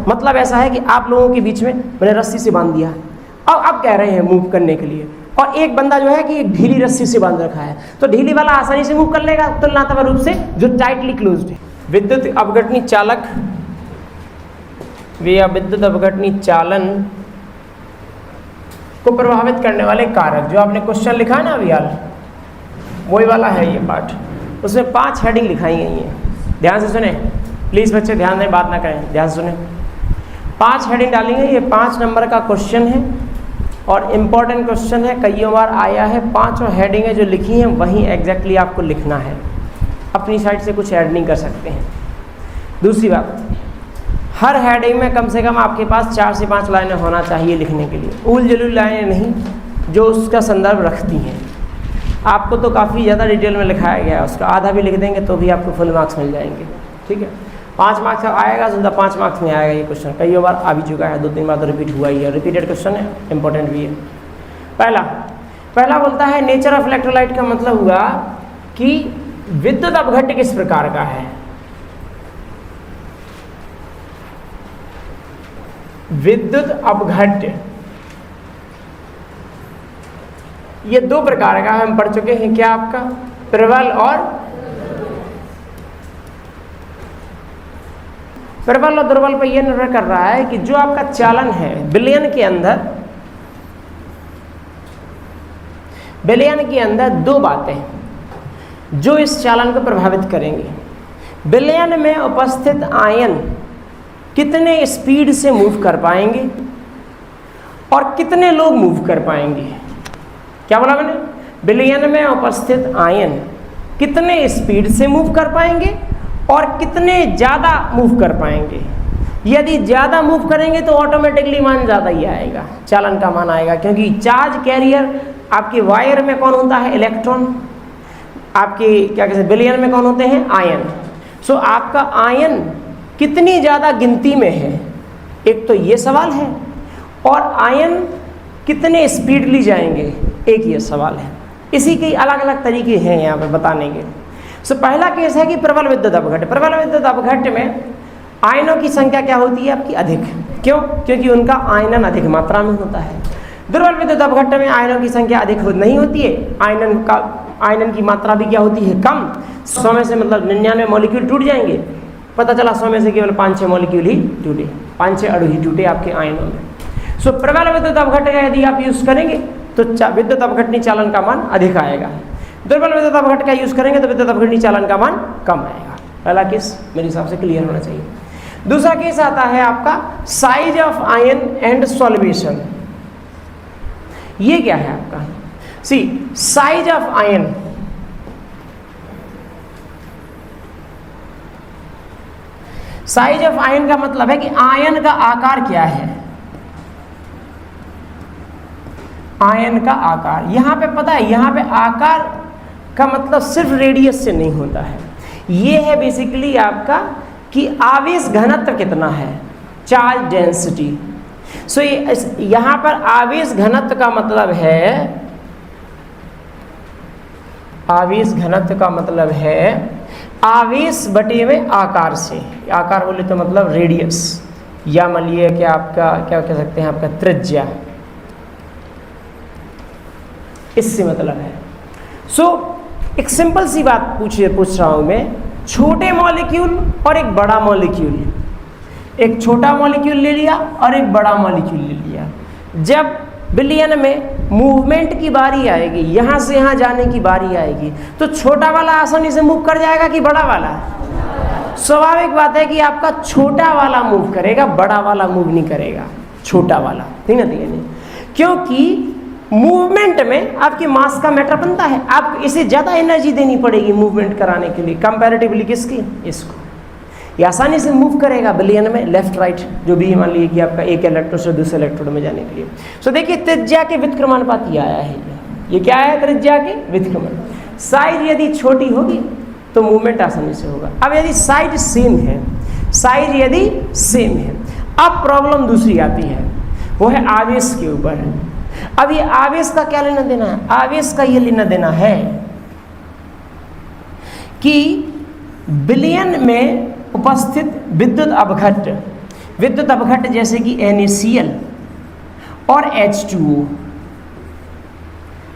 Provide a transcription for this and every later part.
मतलब ऐसा है कि आप लोगों के बीच में मैंने रस्सी से बांध दिया और अब कह रहे हैं मूव करने के लिए, और एक बंदा जो है कि एक ढीली रस्सी से बांध रखा है, तो ढीली वाला आसानी से मूव कर लेगा तुलनात्मक रूप से जो टाइटली क्लोज्ड है। विद्युत अपघटनी चालक या विद्युत अपघटनी चालन को प्रभावित करने वाले कारक, जो आपने क्वेश्चन लिखा है ना अभी हाल, वही वाला है ये पार्ट, उसमें 5 हेडिंग लिखाई गई हैं। ध्यान से सुने प्लीज़ बच्चे, ध्यान दें, बात ना करें, ध्यान से सुने। 5 हेडिंग डाली गई, ये 5 नंबर का क्वेश्चन है और इम्पॉर्टेंट क्वेश्चन है, कई बार आया है। 5 हेडिंग जो लिखी हैं वहीं एग्जैक्टली आपको लिखना है, अपनी साइड से कुछ ऐड नहीं कर सकते हैं। दूसरी बात, हर हेडिंग में कम से कम आपके पास 4 से 5 लाइनें होना चाहिए लिखने के लिए, उल जलूल लाइनें नहीं जो उसका संदर्भ रखती हैं। आपको तो काफ़ी ज़्यादा डिटेल में लिखाया गया है, उसका आधा भी लिख देंगे तो भी आपको फुल मार्क्स मिल जाएंगे, ठीक है। 5 मार्क्स आएगा, सीधा 5 मार्क्स में आएगा ये क्वेश्चन, कई बार आ भी चुका है, 2-3 बार तो रिपीट हुआ ही है, रिपीटेड क्वेश्चन है, इंपॉर्टेंट भी है। पहला बोलता है नेचर ऑफ इलेक्ट्रोलाइट, का मतलब हुआ कि विद्युत अपघट्य किस प्रकार का है। विद्युत अपघट्य ये 2 प्रकार का हम पढ़ चुके हैं, क्या आपका प्रबल और दुर्बल पर यह निर्भर कर रहा है कि जो आपका चालन है विलयन के अंदर 2 बातें जो इस चालन को प्रभावित करेंगी। विलयन में उपस्थित आयन कितने स्पीड से मूव कर पाएंगे और कितने लोग मूव कर पाएंगे। क्या बोला मैंने? विलयन में उपस्थित आयन कितने स्पीड से मूव कर पाएंगे और कितने ज़्यादा मूव कर पाएंगे। यदि ज़्यादा मूव करेंगे तो ऑटोमेटिकली मान ज़्यादा ही आएगा, चालन का मान आएगा, क्योंकि चार्ज कैरियर आपके वायर में कौन होता है? इलेक्ट्रॉन। आपके क्या कहते हैं विलयन में कौन होते हैं? आयन। सो आपका आयन कितनी ज़्यादा गिनती में है, एक तो ये सवाल है, और आयन कितने स्पीडली जाएंगे, एक ये सवाल है। इसी के अलग अलग तरीके हैं यहाँ पे बताने के। सो पहला केस है कि प्रबल विद्युत अपघट्य। प्रबल विद्युत अपघट्य में आयनों की संख्या क्या होती है आपकी? अधिक। क्यों? क्योंकि उनका आयनन अधिक मात्रा में होता है। दुर्बल विद्युत अपघट्य में आयनों की संख्या अधिक नहीं होती है, आयनन की मात्रा भी क्या होती है? कम। 100 में से मतलब 99 मॉलिक्यूल टूट जाएंगे, पता चला 100 में से केवल 5-6 मॉलिक्यूल ही टूटे, 5-6 अणु ही टूटे आपके आयनों में। सो प्रबल विद्युत अपघट्य का यदि आप यूज़ करेंगे तो विद्युत अपघटनी चालन का मान अधिक आएगा। दुर्बल विद्युत अपघट्य का यूज़ करेंगे तो विद्युत अपघटनी चालन का मान कम आएगा। पहला केस मेरे हिसाब से क्लियर होना चाहिए। दूसरा केस आता है आपका size of ion and solvation. ये क्या है आपका? See size of ion, size of ion का मतलब है कि आयन का आकार क्या है। आयन का आकार, यहाँ पे पता है, यहाँ पे आकार का मतलब सिर्फ रेडियस से नहीं होता है, ये है बेसिकली आपका कि आवेश घनत्व कितना है, चार्ज डेंसिटी। सो यहाँ पर आवेश घनत्व का मतलब है, आवेश घनत्व का मतलब है आवेश बटे में आकार से। आकार बोले तो मतलब रेडियस, या मान लीजिए कि आपका क्या कह सकते हैं, आपका त्रिज्या, इससे मतलब है। सो एक सिंपल सी बात पूछ रहा हूं मैं, छोटे मॉलिक्यूल और एक बड़ा मॉलिक्यूल, एक छोटा मॉलिक्यूल ले लिया और एक बड़ा मॉलिक्यूल ले लिया, जब विलयन में मूवमेंट की बारी आएगी, यहाँ से यहाँ जाने की बारी आएगी, तो छोटा वाला आसानी से मूव कर जाएगा कि बड़ा वाला? स्वाभाविक बात है कि आपका छोटा वाला मूव करेगा, बड़ा वाला मूव नहीं करेगा, छोटा वाला, ठीक है नहीं, क्योंकि मूवमेंट में आपकी मास का मैटर बनता है, आपको इसे ज़्यादा एनर्जी देनी पड़ेगी मूवमेंट कराने के लिए कंपैरेटिवली किसकी? इसको। ये आसानी से मूव करेगा विलयन में, लेफ्ट राइट जो भी, मान लीजिए कि आपका एक इलेक्ट्रोड से दूसरे इलेक्ट्रोड में जाने के लिए। सो देखिए त्रिज्या के व्युत्क्रमानुपात ये आया है, ये क्या है? त्रिज्या के व्युत्क्रमण। साइज यदि छोटी होगी तो मूवमेंट आसानी से होगा। अब यदि साइज सेम है, साइज यदि सेम है, अब प्रॉब्लम दूसरी आती है, वो है आवेश के ऊपर। अब ये आवेश का क्या लेना देना है? आवेश का ये लेना देना है कि विलयन में उपस्थित विद्युत अपघट्य विद्युत अपघट्ट जैसे कि NaCl और H2O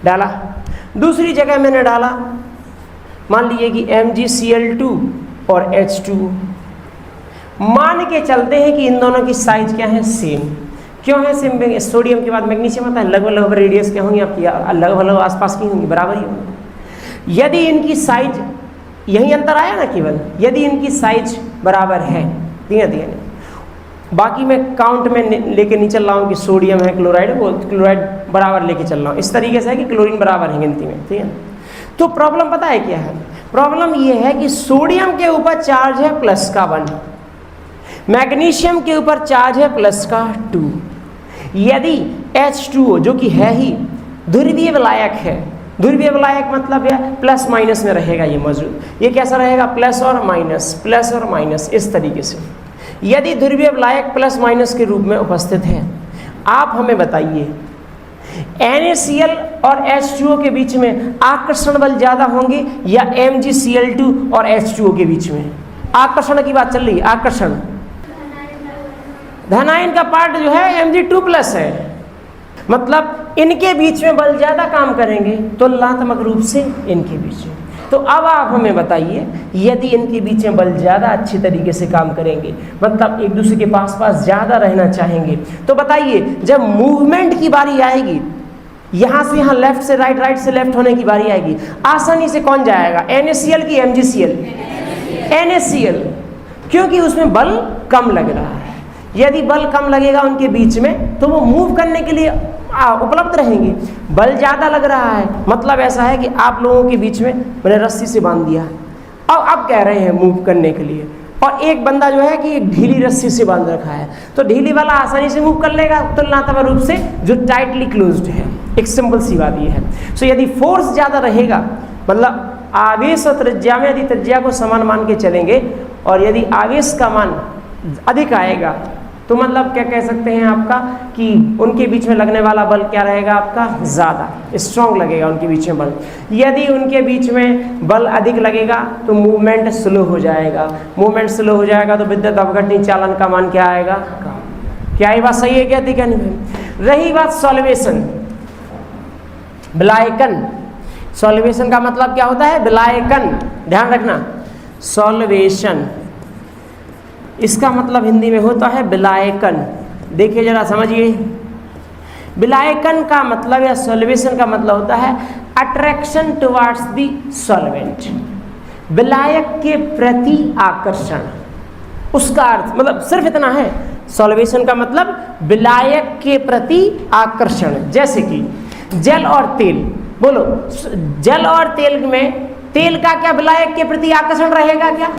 डाला। दूसरी जगह मैंने डाला, मान लीजिए कि MgCl2 और H2O। मान के चलते हैं कि इन दोनों की साइज क्या है, सेम। क्यों है सेम? सोडियम के बाद मैग्नीशियम आता है, लगभग रेडियस क्या होंगी आपकी, लगभग आसपास की होंगी, बराबर ही होंगी। यदि इनकी साइज, यही अंतर आया ना केवल, यदि इनकी साइज बराबर है, दिया बाकी मैं काउंट में लेके नहीं चल रहा हूँ कि सोडियम है क्लोराइड, वो क्लोराइड बराबर लेके चल रहा हूँ। इस तरीके से है कि क्लोरीन बराबर है गिनती में, ठीक है। तो प्रॉब्लम पता है क्या है? प्रॉब्लम ये है कि सोडियम के ऊपर चार्ज है प्लस का 1, मैग्नीशियम के ऊपर चार्ज है प्लस का 2। यदि H2O जो कि है ही ध्रुवीय विलायक है, ध्रुवीय विलायक मतलब है प्लस माइनस में रहेगा ये मौजूद, ये कैसा रहेगा, प्लस और माइनस इस तरीके से। यदि ध्रुवीय विलायक प्लस माइनस के रूप में उपस्थित है, आप हमें बताइए NaCl और H2O के बीच में आकर्षण बल ज़्यादा होंगे या MgCl2 और H2O के बीच में? आकर्षण की बात चल रही है, आकर्षण। धनायन का पार्ट जो है Mg2+ है, मतलब इनके बीच में बल ज़्यादा काम करेंगे तुलनात्मक रूप से इनके बीच में। तो अब आप हमें बताइए, यदि इनके बीच में बल ज़्यादा अच्छी तरीके से काम करेंगे, मतलब एक दूसरे के पास ज़्यादा रहना चाहेंगे, तो बताइए जब मूवमेंट की बारी आएगी, यहाँ से यहाँ लेफ्ट से राइट, राइट से लेफ्ट होने की बारी आएगी, आसानी से कौन जाएगा, NaCl की MgCl? NaCl, क्योंकि उसमें बल कम लग रहा है। यदि बल कम लगेगा उनके बीच में तो वो मूव करने के लिए उपलब्ध रहेंगे। बल ज़्यादा लग रहा है, मतलब ऐसा है कि आप लोगों के बीच में मैंने रस्सी से बांध दिया, अब कह रहे हैं मूव करने के लिए, और एक बंदा जो है कि एक ढीली रस्सी से बांध रखा है, तो ढीली वाला आसानी से मूव कर लेगा तुलनात्मक रूप से जो टाइटली क्लोज्ड है। एक सिंपल सी बात ये है। सो यदि फोर्स ज़्यादा रहेगा, मतलब आवेश और त्रिज्या में यदि त्रिज्या को समान मान के चलेंगे और यदि आवेश का मान अधिक आएगा, तो क्या कह सकते हैं आपका कि उनके बीच में लगने वाला बल क्या रहेगा आपका, ज़्यादा स्ट्रॉन्ग लगेगा उनके बीच में बल। यदि उनके बीच में बल अधिक लगेगा तो मूवमेंट स्लो हो जाएगा, मूवमेंट स्लो हो जाएगा तो विद्युत अपघटनी चालन का मान क्या आएगा, क्या ये बात सही है क्या? ठीक है। रही बात सॉल्वेशन, विलायकन। सॉल्वेशन का मतलब क्या होता है, विलायकन, ध्यान रखना। सॉल्वेशन इसका मतलब हिंदी में होता है विलायकन। देखिए जरा समझिए, विलायकन का मतलब या सॉल्वेशन का मतलब होता है अट्रैक्शन टुवर्ड्स द सॉल्वेंट, विलायक के प्रति आकर्षण। उसका अर्थ मतलब सिर्फ इतना है, सॉल्वेशन का मतलब विलायक के प्रति आकर्षण। जैसे कि जल और तेल, बोलो जल और तेल में तेल का क्या विलायक के प्रति आकर्षण रहेगा क्या?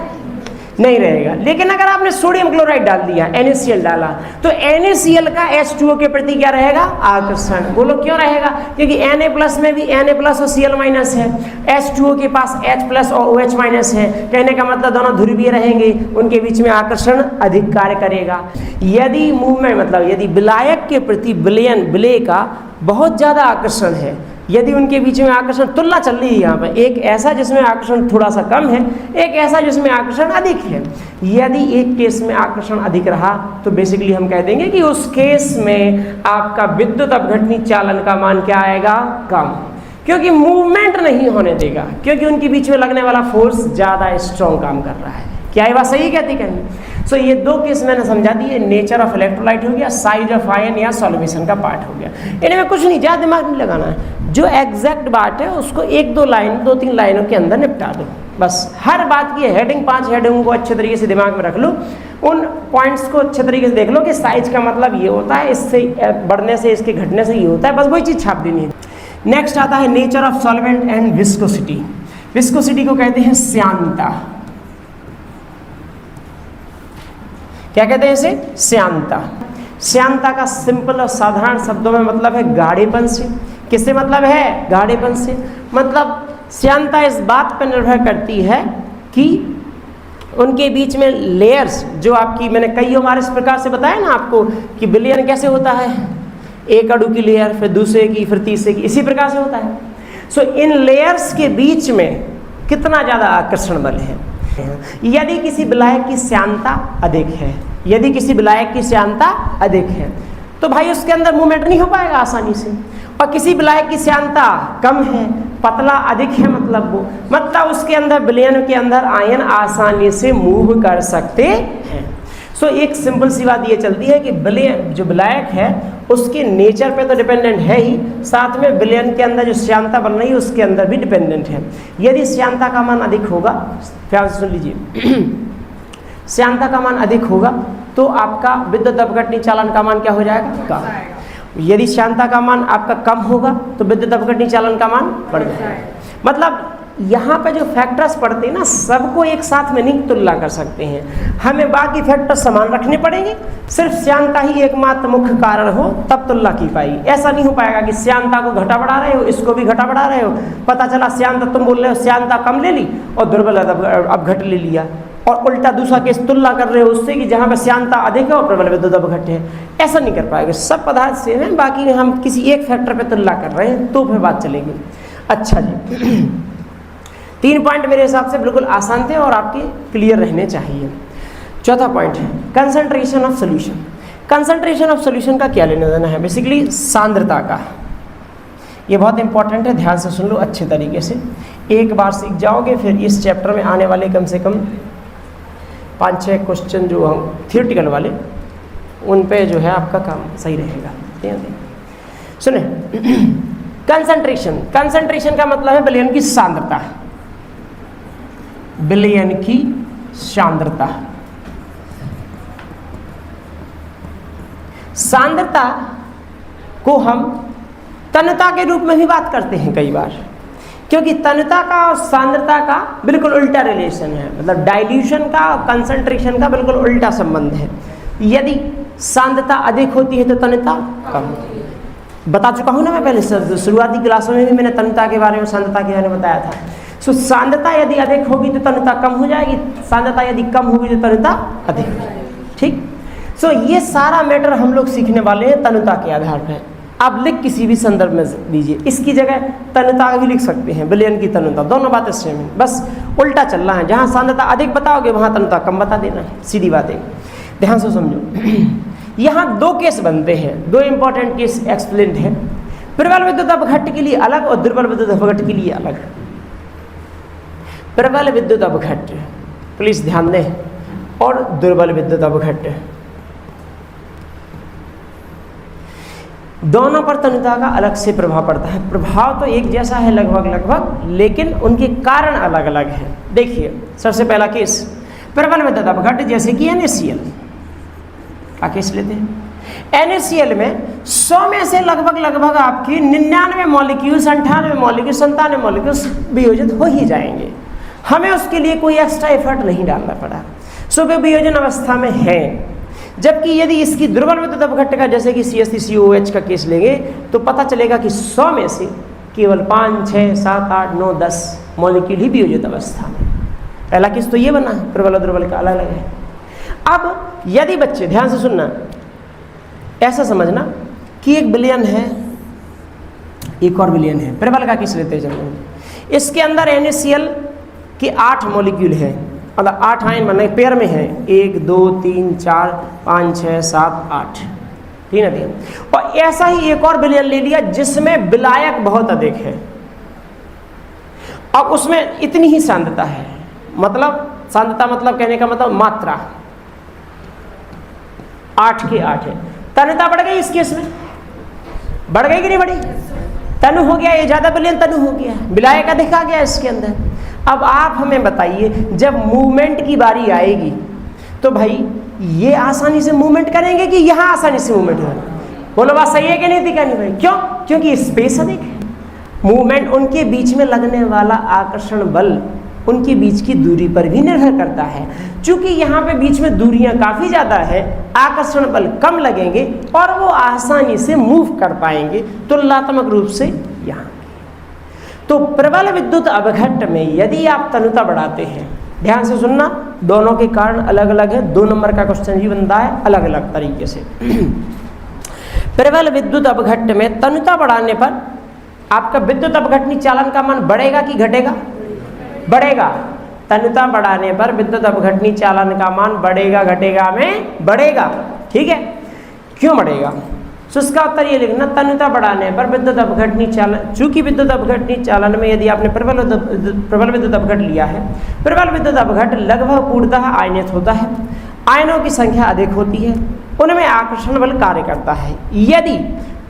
नहीं रहेगा। लेकिन अगर आपने सोडियम क्लोराइड डाल दिया, NaCl डाला, तो NaCl का H2O के प्रति क्या रहेगा, आकर्षण। बोलो क्यों रहेगा? क्योंकि Na+ में भी Na+ और Cl- है, H2O के पास H+ और OH- है। कहने का मतलब दोनों ध्रुवीय रहेंगे, उनके बीच में आकर्षण अधिक कार्य करेगा। यदि मूवमेंट मतलब यदि विलायक के प्रति विलेय का बहुत ज़्यादा आकर्षण है, यदि उनके बीच में आकर्षण, तुलना चल रही है यहाँ पर, एक ऐसा जिसमें आकर्षण थोड़ा सा कम है, एक ऐसा जिसमें आकर्षण अधिक है। यदि एक केस में आकर्षण अधिक रहा तो बेसिकली हम कह देंगे कि उस केस में आपका विद्युत अपघटनी चालन का मान क्या आएगा, कम, क्योंकि मूवमेंट नहीं होने देगा, क्योंकि उनके बीच में लगने वाला फोर्स ज़्यादा स्ट्रॉन्ग काम कर रहा है। क्या ये बात सही कहती कहीं? सो ये दो केस मैंने समझा दिए, नेचर ऑफ इलेक्ट्रोलाइट हो गया, साइज ऑफ आयन या सॉल्वेशन का पार्ट हो गया। इनमें कुछ नहीं, ज़्यादा दिमाग नहीं लगाना है, जो एग्जैक्ट बात है उसको 2-3 लाइनों के अंदर निपटा दो बस। हर बात की हेडिंग, 5 हेडिंग को अच्छे तरीके से दिमाग में रख लो, उन पॉइंट्स को अच्छे तरीके से देख लो कि साइज का मतलब ये होता है, इससे बढ़ने से इसके घटने से ये होता है, बस वही चीज़ छाप देनी है। नेक्स्ट आता है nature of solvent and viscosity. Viscosity को कहते हैं श्यानता। क्या कहते हैं इसे? श्यानता। श्यानता का सिंपल और साधारण शब्दों में मतलब है गाढ़ेपन से। किससे मतलब है? गाढ़ेपन से। मतलब श्यानता इस बात पर निर्भर करती है कि उनके बीच में लेयर्स, जो आपकी मैंने कई बार इस प्रकार से बताया ना आपको कि विलयन कैसे होता है, एक अणु की लेयर, फिर दूसरे की, फिर तीसरे की, इसी प्रकार से होता है। सो इन लेयर्स के बीच में कितना ज़्यादा आकर्षण बल है। यदि किसी विलायक की श्यानता अधिक है यदि किसी विलायक की श्यानता अधिक है तो भाई उसके अंदर मूवमेंट नहीं हो पाएगा आसानी से, और किसी विलायक की श्यानता कम है, पतला अधिक है, मतलब उसके अंदर विलयन के अंदर आयन आसानी से मूव कर सकते हैं। सो एक सिंपल सी बात ये चलती है कि विलयन जो विलायक है उसके नेचर पे तो डिपेंडेंट है ही, साथ में विलयन के अंदर जो श्यानता बन रही है उसके अंदर भी डिपेंडेंट है। यदि श्यानता का मान अधिक होगा, ध्यान से सुन लीजिए, श्यानता का मान अधिक होगा तो आपका विद्युत अपघटनीय चालन का मान क्या हो जाएगा? कम। यदि श्यानता का मान आपका कम होगा तो विद्युत अपघटनीय चालन का मान बढ़ जाएगा। मतलब यहाँ पे जो फैक्टर्स पड़ते हैं ना, सबको एक साथ में नहीं तुलना कर सकते हैं, हमें बाकी फैक्टर समान रखने पड़ेंगे। सिर्फ श्यानता ही एकमात्र मुख्य कारण हो तब तुलना की पाएगी। ऐसा नहीं हो पाएगा कि श्यानता को घटा बढ़ा रहे हो, इसको भी घटा बढ़ा रहे हो, पता चला श्यानता तुम बोल रहे हो श्यानता कम ले ली और दुर्बल अपघट ले लिया, और उल्टा दूसरा केस तुलना कर रहे हो उससे कि जहाँ पे श्यानता अधिक है और प्रबल विद्युत अपघट है। ऐसा नहीं कर पाएंगे, सब पदार्थ सेम है, बाकी हम किसी एक फैक्टर पे तुलना कर रहे हैं तो फिर बात चलेगी। अच्छा जी, 3 पॉइंट मेरे हिसाब से बिल्कुल आसान थे और आपके क्लियर रहने चाहिए। चौथा पॉइंट है concentration of solution. Concentration of solution का क्या लेना देना है? बेसिकली सांद्रता का। ये बहुत इंपॉर्टेंट है, ध्यान से सुन लो अच्छे तरीके से, एक बार सीख जाओगे फिर इस चैप्टर में आने वाले कम से कम 5-6 क्वेश्चन जो हम थियोरटिकल वाले उन पे जो है आपका काम सही रहेगा। सुने, कंसंट्रेशन, कंसंट्रेशन का मतलब है विलयन की सांद्रता, विलयन की सांद्रता। सांद्रता को हम तन्यता के रूप में भी बात करते हैं कई बार, क्योंकि तन्यता का और सांद्रता का बिल्कुल उल्टा रिलेशन है, मतलब डाइल्यूशन का और कंसंट्रेशन का बिल्कुल उल्टा संबंध है। यदि सांद्रता अधिक होती है तो तन्यता कम होती है। बता चुका हूं ना मैं पहले, शुरुआती क्लासों में भी मैंने तन्यता के बारे में, सांद्रता के बारे में बताया था। सो सांद्रता यदि अधिक होगी तो तन्यता कम हो जाएगी, सांद्रता यदि कम होगी तो तन्यता अधिक हो जाएगी। ठीक, सो ये सारा मैटर हम लोग सीखने वाले हैं तन्यता के आधार पर। आप लिख किसी भी संदर्भ में दीजिए, इसकी जगह तन्यता भी लिख सकते हैं, विलयन की तन्यता, दोनों बातें सेम है, बस उल्टा चलना है। जहाँ सांद्रता अधिक बताओगे वहाँ तन्यता कम बता देना है, सीधी बात है। ध्यान से समझो, यहाँ 2 केस बनते हैं, 2 इंपॉर्टेंट केस एक्सप्लेन्ड है। प्रबल विद्युत अपघट के लिए अलग और दुर्बल विद्युत अपघट के लिए अलग। प्रबल विद्युत अपघट, प्लीज ध्यान दें, और दुर्बल विद्युत अपघट, दोनों पर तन्यता का अलग से प्रभाव पड़ता है। प्रभाव तो एक जैसा है लगभग, लेकिन उनके कारण अलग अलग हैं। देखिए, सबसे पहला केस प्रबल विद्युत अपघट, जैसे कि NaCl का केस लेते हैं। NaCl में 100 में से लगभग आपकी 99 मॉलिक्यूल्स, 98 मॉलिक्यूल्स, 97 मॉलिक्यूल्स वियोजित हो ही जाएंगे। हमें उसके लिए कोई एक्स्ट्रा एफर्ट नहीं डालना पड़ा, सो वे वियोजन अवस्था में है। जबकि यदि इसकी दुर्बल विद्युत अपघट का, जैसे कि CH3COOH का केस लेंगे तो पता चलेगा कि 100 में से केवल 5, 6, 7, 8, 9, 10 मॉलिक्यूल ही वियोजित अवस्था में। पहला केस तो ये बना है, प्रबल और दुर्बल का अलग अलग है। अब यदि बच्चे ध्यान से सुनना, ऐसा समझना कि एक विलयन है, एक और विलयन है, प्रबल का केस लेते हैं। इसके अंदर NaCl के 8 मॉलिक्यूल है, मतलब 8 आयन बने पेयर में है, 1, 2, 3, 4, 5, 6, 7, 8, ठीक है। और ऐसा ही एक और विलयन ले लिया जिसमें विलायक बहुत अधिक है, अब उसमें इतनी ही सांद्रता है, मतलब सांद्रता मतलब कहने का मतलब मात्रा 8 के 8 है। तन्यता बढ़ गई इस केस में, बढ़ गई कि नहीं बढ़ी? तनु हो गया, ये ज्यादा विलयन तनु हो गया, विलायक अधिक आ गया इसके अंदर। अब आप हमें बताइए, जब मूवमेंट की बारी आएगी तो भाई ये आसानी से मूवमेंट करेंगे कि यहाँ आसानी से मूवमेंट होगा? बोलो बात सही है कि नहीं? दिखा नहीं भाई, क्यों? क्योंकि स्पेस अधिक है। मूवमेंट उनके बीच में लगने वाला आकर्षण बल उनके बीच की दूरी पर भी निर्भर करता है। चूंकि यहाँ पे बीच में दूरियां काफी ज्यादा है, आकर्षण बल कम लगेंगे और वो आसानी से मूव कर पाएंगे तुलनात्मक रूप से यहाँ। तो प्रबल विद्युत अपघट में यदि आप तन्यता बढ़ाते हैं, ध्यान से सुनना, दोनों के कारण अलग अलग है, 2 नंबर का क्वेश्चन भी बनता है अलग अलग तरीके से। प्रबल विद्युत अपघट में तन्यता बढ़ाने पर आपका विद्युत अपघटनीय चालन का मान बढ़ेगा कि घटेगा? बढ़ेगा। तन्यता बढ़ाने पर विद्युत अपघटनी चालन का मान बढ़ेगा घटेगा में बढ़ेगा। ठीक है, क्यों बढ़ेगा? तो इसका उत्तर ये लिखना, तन्यता बढ़ाने पर विद्युत अपघटनी चालन, चूंकि विद्युत अपघटनी चालन में यदि आपने प्रबल विद्युत अपघट लिया है, प्रबल विद्युत अपघट लगभग पूर्णतः आयनित होता है, आयनों की संख्या अधिक होती है, उनमें आकर्षण बल कार्य करता है। यदि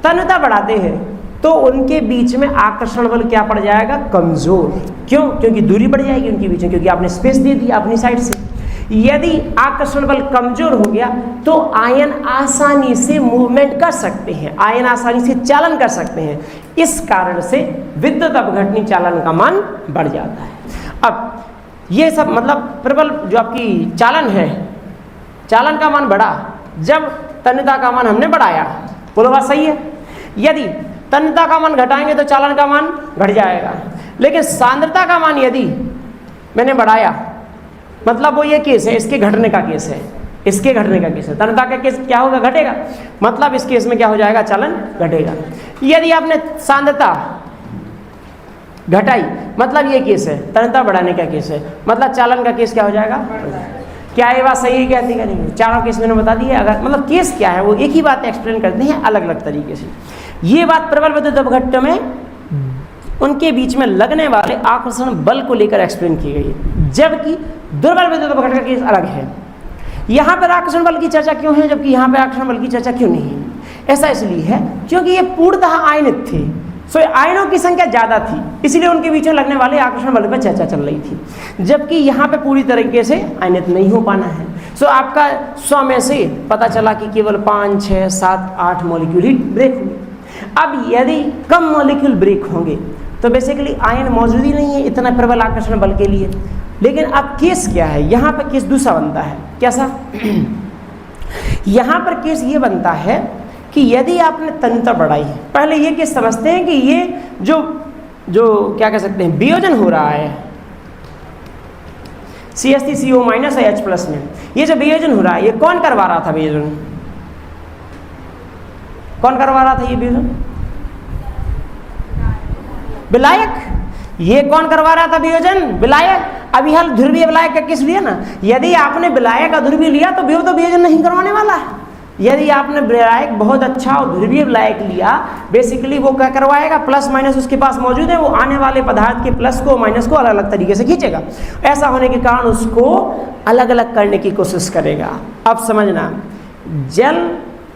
तन्यता बढ़ाते हैं तो उनके बीच में आकर्षण बल क्या पड़ जाएगा? कमजोर। क्यों? क्योंकि दूरी बढ़ जाएगी उनके बीच में, क्योंकि आपने स्पेस दे दिया अपनी साइड से। यदि आकर्षण बल कमजोर हो गया तो आयन आसानी से मूवमेंट कर सकते हैं, आयन आसानी से चालन कर सकते हैं, इस कारण से विद्युत अपघटनी चालन का मान बढ़ जाता है। अब ये सब मतलब प्रबल जो आपकी चालन है, चालन का मान बढ़ा जब तन्यता का मान हमने बढ़ाया, बोलो बात सही है। यदि तन्यता का मान घटाएंगे तो चालन का मान घट जाएगा, लेकिन सांद्रता का मान यदि मैंने बढ़ाया, मतलब वो ये केस है, इसके घटने का केस है, इसके घटने का केस है, तन्यता का केस क्या होगा? घटेगा, मतलब इस केस में क्या हो जाएगा? चालन घटेगा। यदि आपने सांद्रता घटाई, मतलब ये केस है, तन्यता बढ़ाने का केस है, मतलब चालन का केस क्या हो जाएगा? क्या ये बात सही है? कहती है नहीं? चारों केस मैंने बता दी है। अगर मतलब केस क्या है वो एक ही बात एक्सप्लेन करते हैं अलग अलग तरीके से। ये बात प्रबल विद्युत अपघट्ट में उनके बीच में लगने वाले आकर्षण बल को लेकर एक्सप्लेन की गई है, जबकि दुर्बल विद्युत अपघट्ट का केस अलग है। यहाँ पर आकर्षण बल की चर्चा क्यों है जबकि यहाँ पर आकर्षण बल की चर्चा क्यों नहीं है? ऐसा इसलिए है क्योंकि ये पूर्णतः आयनित थे, सो आयनों की संख्या ज़्यादा थी, इसलिए उनके बीच में लगने वाले आकर्षण बल पर चर्चा चल रही थी, जबकि यहाँ पे पूरी तरीके से आयनित नहीं हो पाना है। सो आपका 100 में से पता चला कि केवल 5, 6, 7, 8 मॉलिक्यूल ही ब्रेक हुए। अब यदि कम मॉलिक्यूल ब्रेक होंगे तो बेसिकली आयन मौजूद ही नहीं है इतना प्रबल आकर्षण बल के लिए। लेकिन अब केस क्या है? यहाँ पर केस दूसरा बनता है। कैसा? यहाँ पर केस ये बनता है कि यदि आपने तन्यता बढ़ाई, पहले ये केस समझते हैं कि ये जो क्या कह सकते हैं वियोजन हो रहा है CH3CO- और H+ में, ये जो वियोजन हो रहा है ये कौन करवा रहा था? वियोजन कौन करवा रहा था? ये वियोजन विलायक। ये कौन करवा रहा था वियोजन? विलायक। अभी हाल ध्रुवीय विलायक का केस लिया ना, यदि आपने विलायक का ध्रुवीय लिया तो वियोजन नहीं करवाने वाला है। यदि आपने विलायक बहुत अच्छा और ध्रुवीय विलायक लिया, बेसिकली वो क्या करवाएगा? प्लस माइनस उसके पास मौजूद है, वो आने वाले पदार्थ के प्लस को माइनस को अलग अलग तरीके से खींचेगा। ऐसा होने के कारण उसको अलग अलग करने की कोशिश करेगा। अब समझना, जल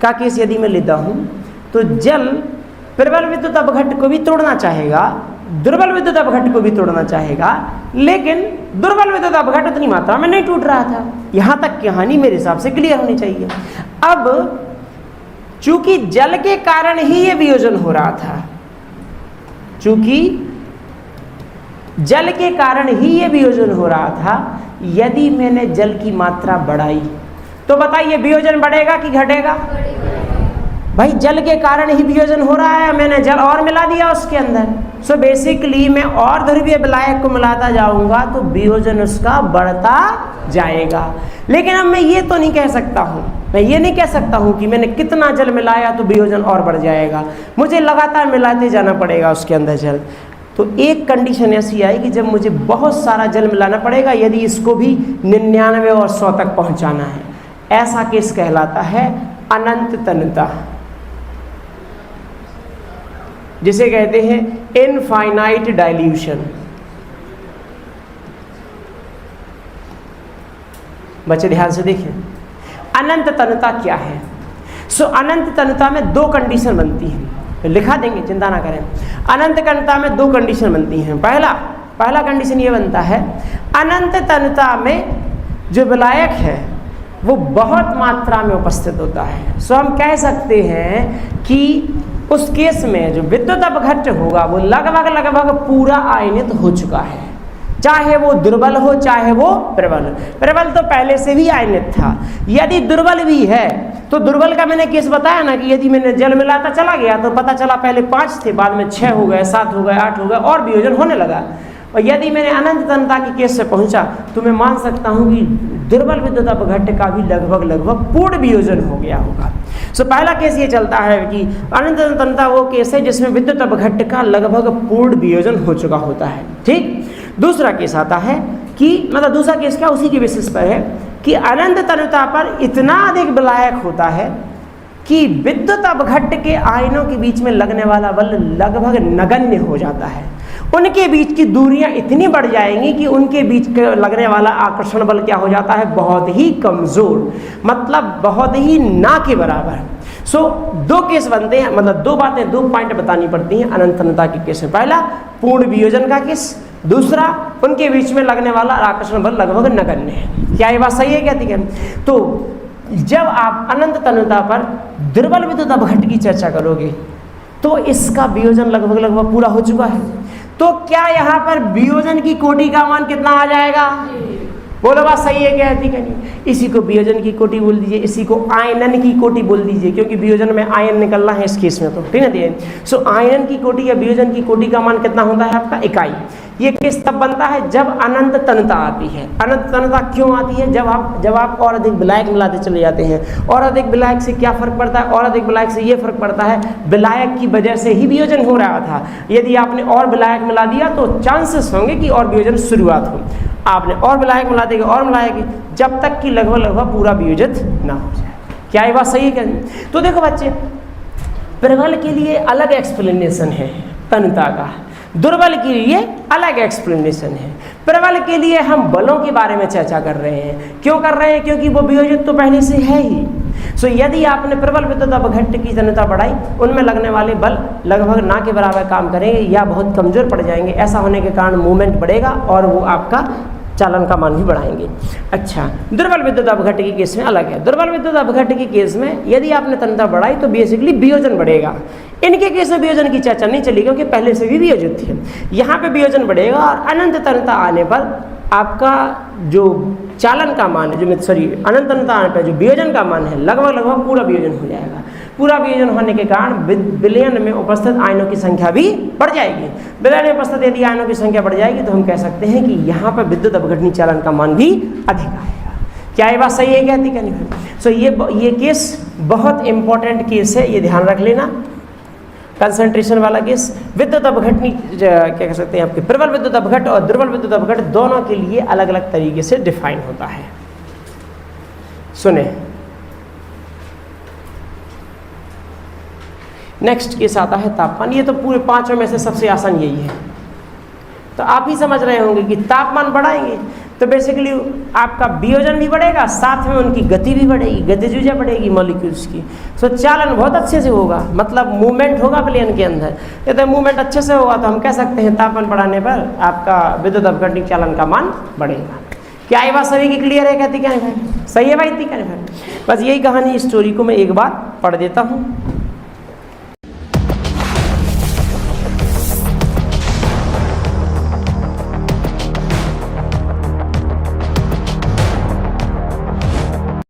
का केस यदि मैं लेता हूँ तो जल प्रबल विद्युत अपघट्ट को भी तोड़ना चाहेगा, दुर्बल विद्युत अपघट्ट को भी तोड़ना चाहेगा, लेकिन दुर्बल विद्युत अपघट्ट उतनी मात्रा में नहीं टूट रहा था। यहाँ तक कहानी मेरे हिसाब से क्लियर होनी चाहिए। अब चूंकि जल के कारण ही ये वियोजन हो रहा था, चूंकि जल के कारण ही ये वियोजन हो रहा था, यदि मैंने जल की मात्रा बढ़ाई तो बताइए वियोजन बढ़ेगा कि घटेगा? भाई जल के कारण ही वियोजन हो रहा है, मैंने जल और मिला दिया उसके अंदर। सो बेसिकली मैं और ध्रुवीय विलायक को मिलाता जाऊंगा तो वियोजन उसका बढ़ता जाएगा। लेकिन अब मैं ये तो नहीं कह सकता हूँ, मैं ये नहीं कह सकता हूँ कि मैंने कितना जल मिलाया तो वियोजन और बढ़ जाएगा। मुझे लगातार मिलाते जाना पड़ेगा उसके अंदर जल। तो एक कंडीशन ऐसी आएगी जब मुझे बहुत सारा जल मिलाना पड़ेगा, यदि इसको भी 99 और 100 तक पहुँचाना है। ऐसा केस कहलाता है अनंत तन्यता, जिसे कहते हैं इनफाइनाइट डाइल्यूशन। बच्चे ध्यान से देखें, अनंत तन्यता क्या है? सो अनंत तन्यता में 2 कंडीशन बनती हैं, लिखा देंगे चिंता ना करें। अनंत तन्यता में 2 कंडीशन बनती हैं। पहला कंडीशन ये बनता है, अनंत तन्यता में जो विलायक है वो बहुत मात्रा में उपस्थित होता है। सो हम कह सकते हैं कि उस केस में जो विद्युत अपघट्ट होगा वो लगभग पूरा आयनित हो चुका है, चाहे वो दुर्बल हो चाहे वो प्रबल। प्रबल तो पहले से भी आयनित था। यदि दुर्बल भी है तो दुर्बल का मैंने केस बताया ना कि यदि मैंने जल मिलाता चला गया तो पता चला पहले 5 थे, बाद में 6 हो गए, 7 हो गए, 8 हो गए और वियोजन होने लगा। और यदि मैंने अनंत तन्यता के केस से पहुंचा तो मैं मान सकता हूं कि दुर्बल विद्युत अपघट्ट का भी लगभग पूर्ण वियोजन हो गया होगा। सो पहला केस ये चलता है कि अनंत तन्यता वो केस है जिसमें विद्युत अपघट्ट का लगभग पूर्ण वियोजन हो चुका होता है। ठीक। दूसरा केस आता है कि मतलब दूसरा केस क्या उसी के बेसिस पर है कि अनंत तनुता पर इतना अधिक विलायक होता है कि विद्युत अपघट्ट के आयनों के बीच में लगने वाला बल लगभग नगण्य हो जाता है। उनके बीच की दूरियां इतनी बढ़ जाएंगी कि उनके बीच लगने वाला आकर्षण बल क्या हो जाता है, बहुत ही कमजोर, मतलब बहुत ही ना के बराबर। सो दो केस बनते हैं, मतलब दो बातें, दो पॉइंट बतानी पड़ती हैं अनंत तनुता के केस में। पहला पूर्ण वियोजन का केस, दूसरा उनके बीच में लगने वाला आकर्षण बल लगभग नगण्य है। क्या ये बात सही है क्या? ठीक है। तो जब आप अनंत तनुता पर दुर्बल विद्युत अपघट्ट की चर्चा करोगे तो इसका वियोजन लगभग पूरा हो चुका है। तो क्या यहाँ पर वियोजन की कोटि का मान कितना आ जाएगा? बोलो बात सही है क्या? ठीक है नहीं? इसी को वियोजन की कोटि बोल दीजिए, इसी को आयनन की कोटि बोल दीजिए, क्योंकि वियोजन में आयन निकलना है इस केस में, तो ठीक है। सो आयनन की कोटि या वियोजन की कोटि का मान कितना होता है आपका? इकाई। ये केस तब बनता है जब अनंत तनुता आती है। अनंत तनुता क्यों आती है? जब आप और अधिक विलायक मिलाते चले जाते हैं। और अधिक विलायक से क्या फर्क पड़ता है? और अधिक विलायक से ये फर्क पड़ता है, विलायक की वजह से ही वियोजन हो रहा था। यदि आपने और विलायक मिला दिया तो चांसेस होंगे कि और वियोजन शुरुआत हो। आपने और विलायक मिला देगा, और मिलाएगी, जब तक कि लगभग पूरा वियोजित ना हो जाए। क्या ये बात सही है क्या? तो देखो बच्चे, प्रबल के लिए अलग एक्सप्लेनेशन है तनुता का, दुर्बल के लिए अलग एक्सप्लेनेशन है। प्रबल के लिए हम बलों के बारे में चर्चा कर रहे हैं। क्यों कर रहे हैं? क्योंकि वो वियोजित तो पहले से है ही। सो यदि आपने प्रबल विद्युत अपघट्ट की तनुता बढ़ाई, उनमें लगने वाले बल लगभग ना के बराबर काम करेंगे या बहुत कमजोर पड़ जाएंगे। ऐसा होने के कारण मूवमेंट बढ़ेगा और वो आपका चालन का मान भी बढ़ाएंगे। अच्छा, दुर्बल विद्युत अपघट्ट के केस में अलग है। दुर्बल विद्युत अपघट्ट के केस में यदि आपने तनुता बढ़ाई तो बेसिकली वियोजन बढ़ेगा। इनके केस में वियोजन की चर्चा नहीं चली क्योंकि पहले से भी वियोजित थे। यहाँ पे वियोजन बढ़ेगा और अनंत तनुता आने पर आपका जो चालन का मान है, अनंत तनुता आने पर जो वियोजन का मान है, लगभग पूरा वियोजन हो जाएगा। पूरा वियोजन होने के कारण विलयन में उपस्थित आयनों की संख्या भी बढ़ जाएगी। विलयन में उपस्थित यदि आयनों की संख्या बढ़ जाएगी तो हम कह सकते हैं कि यहाँ पर विद्युत अपघटनी चालन का मान भी अधिक आएगा। क्या ये बात सही है क्या? ठीक है। सो ये केस बहुत इंपॉर्टेंट केस है, ये ध्यान रख लेना। कंसंट्रेशन वाला केस, विद्युत अपघटनी क्या कह सकते हैं आपके प्रबल विद्युत अपघट्ट और दुर्बल विद्युत अपघट्ट दोनों के लिए अलग अलग तरीके से डिफाइन होता है। सुने, नेक्स्ट केस आता है तापमान। ये तो पूरे पांचों में से सबसे आसान यही है। तो आप ही समझ रहे होंगे कि तापमान बढ़ाएंगे तो बेसिकली आपका वियोजन भी बढ़ेगा, साथ में उनकी गति भी बढ़ेगी, गतिज बढ़ेगी मॉलिक्यूल्स की। सो चालन बहुत अच्छे से होगा, मतलब मूवमेंट होगा विलयन के अंदर। यदि मूवमेंट अच्छे से होगा तो हम कह सकते हैं तापमान बढ़ाने पर आपका विद्युत अपघटनी चालन का मान बढ़ेगा। क्या ये बात सभी की क्लियर है? कहती क्या है? सही है भाई? ठीक है भाई। बस यही कहानी, स्टोरी को मैं एक बार पढ़ देता हूँ।